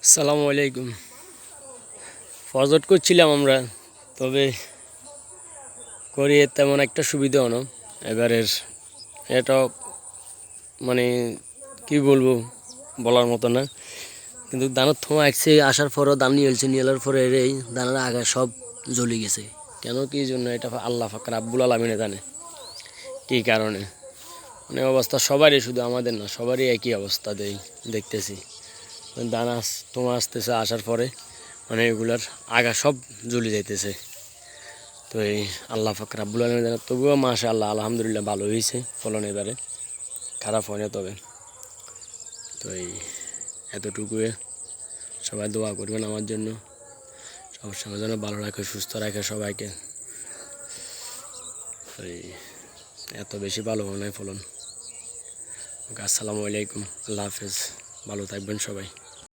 আসসালামু আলাইকুম। ফজর করছিলাম আমরা, তবে করি তেমন একটা সুবিধাও না এবারের। এটা মানে কি বলবো, বলার মতো না। কিন্তু দানার থোয়া আসছে, আসার পরও দান নিয়ে এলছে, নিয়ে এলার পরে এই দানার আগা সব জ্বলে গেছে। কেন কি জন্য এটা আল্লাহ পাক রাব্বুল আলামিনে জানে কী কারণে। মানে অবস্থা সবারই, শুধু আমাদের না, সবারই একই অবস্থা দেখতেছি। দানা তোমার আসতেছে, আসার পরে মানে এগুলার আগা সব জ্বলে যাইতেছে। তো এই আল্লাহ পাক রাব্বুল আলামিন জানে। তবুও মাশাআল্লাহ, আলহামদুলিল্লাহ ভালো হয়েছে ফলন এবারে, খারাপ হয় না। তবে তো এই এতটুকুই, সবাই দোয়া করবেন আমার জন্য, সবসময় যেন ভালো রাখে, সুস্থ রাখে সবাইকে। এই এত বেশি ভালো হয় না ফলন। আসসালামু আলাইকুম, আল্লাহ হাফেজ, ভালো থাকবেন সবাই।